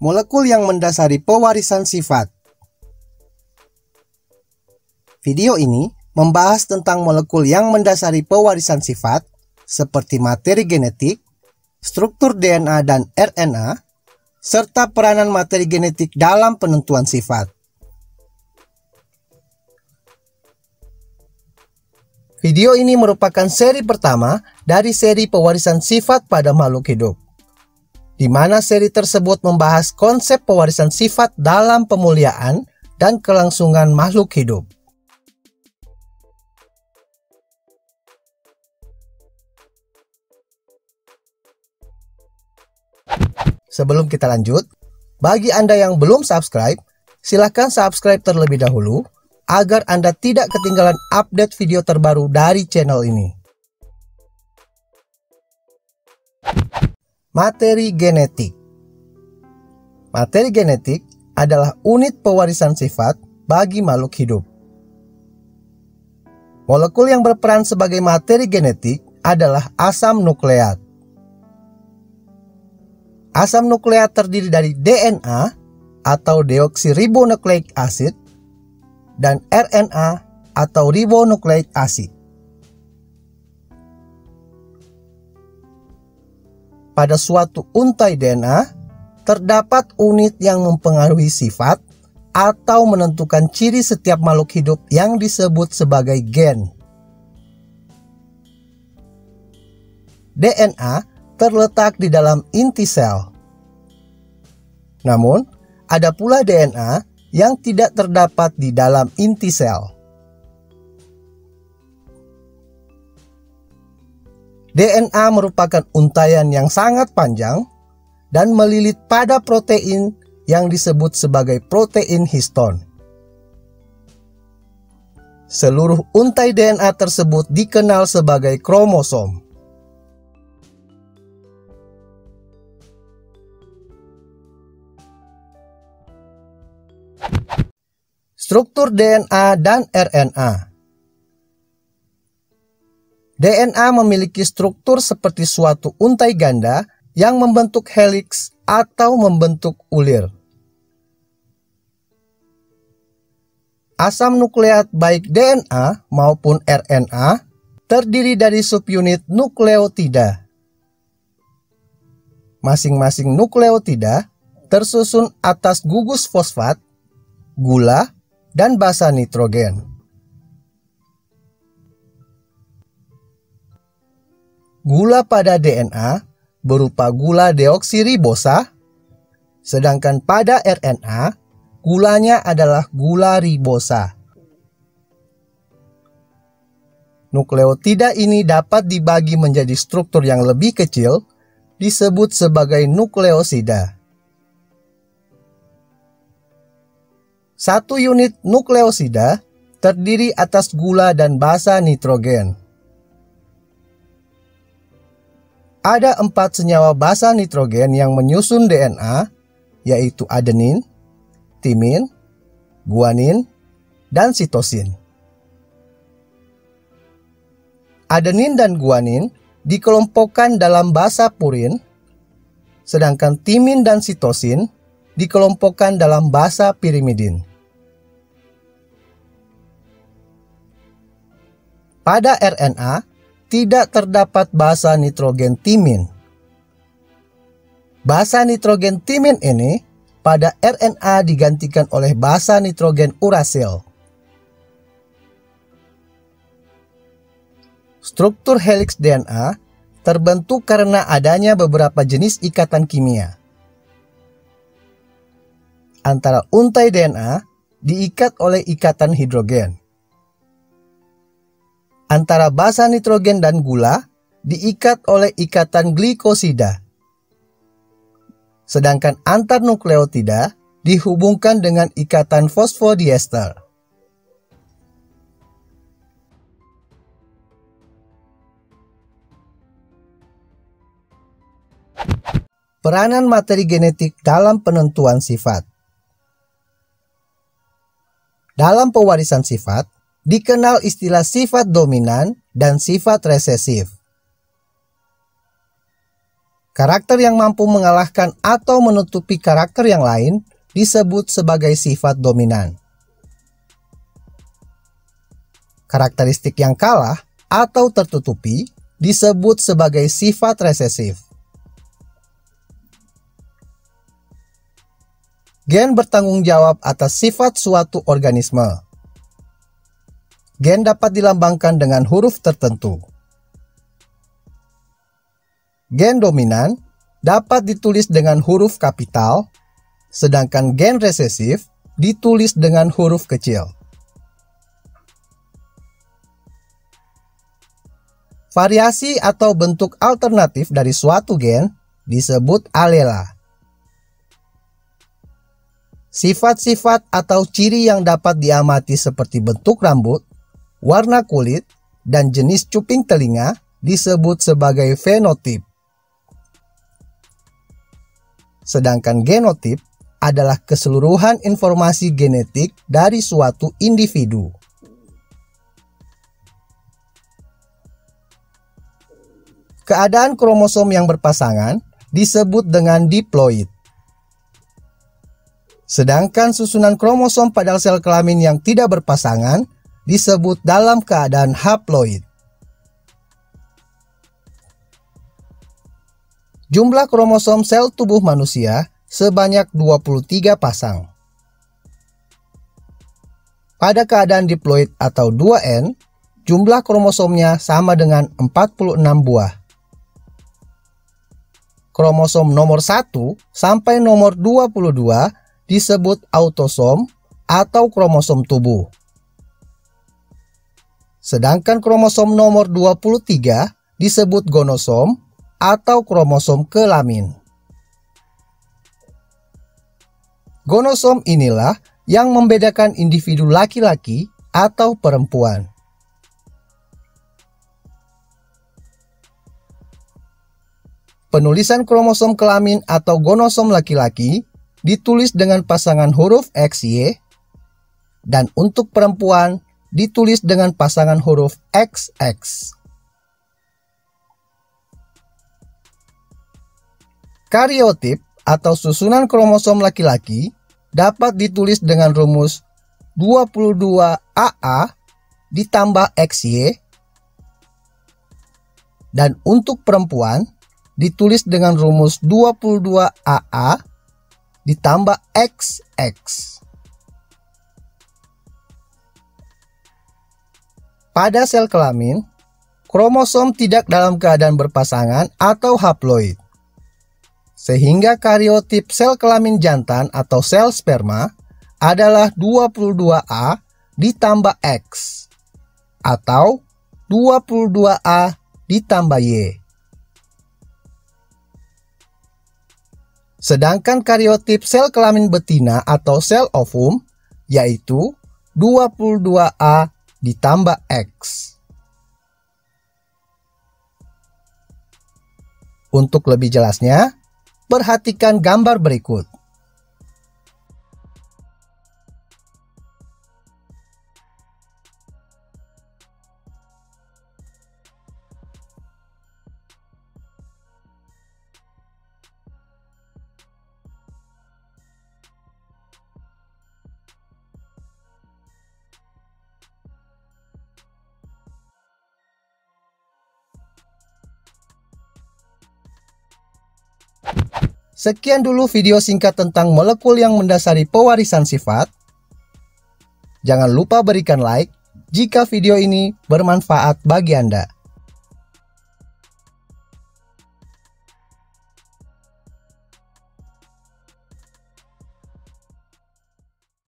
Molekul yang mendasari pewarisan sifat. Video ini membahas tentang molekul yang mendasari pewarisan sifat seperti materi genetik, struktur DNA dan RNA, serta peranan materi genetik dalam penentuan sifat. Video ini merupakan seri pertama dari seri pewarisan sifat pada makhluk hidup, di mana seri tersebut membahas konsep pewarisan sifat dalam pemuliaan dan kelangsungan makhluk hidup. Sebelum kita lanjut, bagi Anda yang belum subscribe, silahkan subscribe terlebih dahulu agar Anda tidak ketinggalan update video terbaru dari channel ini. Materi genetik. Materi genetik adalah unit pewarisan sifat bagi makhluk hidup. Molekul yang berperan sebagai materi genetik adalah asam nukleat. Asam nukleat terdiri dari DNA atau deoksiribonukleik acid dan RNA atau ribonukleik acid. Pada suatu untai DNA, terdapat unit yang mempengaruhi sifat atau menentukan ciri setiap makhluk hidup yang disebut sebagai gen. DNA terletak di dalam inti sel. Namun, ada pula DNA yang tidak terdapat di dalam inti sel. DNA merupakan untaian yang sangat panjang dan melilit pada protein yang disebut sebagai protein histon. Seluruh untai DNA tersebut dikenal sebagai kromosom. Struktur DNA dan RNA. DNA memiliki struktur seperti suatu untai ganda yang membentuk heliks atau membentuk ulir. Asam nukleat baik DNA maupun RNA terdiri dari subunit nukleotida. Masing-masing nukleotida tersusun atas gugus fosfat, gula, dan basa nitrogen. Gula pada DNA berupa gula deoksiribosa, sedangkan pada RNA gulanya adalah gula ribosa. Nukleotida ini dapat dibagi menjadi struktur yang lebih kecil, disebut sebagai nukleosida. Satu unit nukleosida terdiri atas gula dan basa nitrogen. Ada 4 senyawa basa nitrogen yang menyusun DNA, yaitu adenin, timin, guanin, dan sitosin. Adenin dan guanin dikelompokkan dalam basa purin, sedangkan timin dan sitosin dikelompokkan dalam basa pirimidin. Pada RNA, tidak terdapat basa nitrogen timin. Basa nitrogen timin ini pada RNA digantikan oleh basa nitrogen urasil. Struktur heliks DNA terbentuk karena adanya beberapa jenis ikatan kimia. Antara untai DNA diikat oleh ikatan hidrogen. Antara basa nitrogen dan gula diikat oleh ikatan glikosida. Sedangkan antar nukleotida dihubungkan dengan ikatan fosfodiester. Peranan materi genetik dalam penentuan sifat. Dalam pewarisan sifat, dikenal istilah sifat dominan dan sifat resesif. Karakter yang mampu mengalahkan atau menutupi karakter yang lain disebut sebagai sifat dominan. Karakteristik yang kalah atau tertutupi disebut sebagai sifat resesif. Gen bertanggung jawab atas sifat suatu organisme. Gen dapat dilambangkan dengan huruf tertentu. Gen dominan dapat ditulis dengan huruf kapital, sedangkan gen resesif ditulis dengan huruf kecil. Variasi atau bentuk alternatif dari suatu gen disebut alela. Sifat-sifat atau ciri yang dapat diamati seperti bentuk rambut, warna kulit, dan jenis cuping telinga disebut sebagai fenotip. Sedangkan genotip adalah keseluruhan informasi genetik dari suatu individu. Keadaan kromosom yang berpasangan disebut dengan diploid. Sedangkan susunan kromosom pada sel kelamin yang tidak berpasangan disebut dalam keadaan haploid. Jumlah kromosom sel tubuh manusia sebanyak 23 pasang. Pada keadaan diploid atau 2N, jumlah kromosomnya sama dengan 46 buah. Kromosom nomor 1 sampai nomor 22 disebut autosom atau kromosom tubuh. Sedangkan kromosom nomor 23 disebut gonosom atau kromosom kelamin. Gonosom inilah yang membedakan individu laki-laki atau perempuan. Penulisan kromosom kelamin atau gonosom laki-laki ditulis dengan pasangan huruf XY, dan untuk perempuan ditulis dengan pasangan huruf XX. Kariotip atau susunan kromosom laki-laki dapat ditulis dengan rumus 22AA ditambah XY, dan untuk perempuan ditulis dengan rumus 22AA ditambah XX. Pada sel kelamin, kromosom tidak dalam keadaan berpasangan atau haploid. Sehingga kariotip sel kelamin jantan atau sel sperma adalah 22A ditambah X atau 22A ditambah Y. Sedangkan kariotip sel kelamin betina atau sel ovum yaitu 22A ditambah X. Untuk lebih jelasnya, perhatikan gambar berikut. Sekian dulu video singkat tentang molekul yang mendasari pewarisan sifat. Jangan lupa berikan like jika video ini bermanfaat bagi Anda.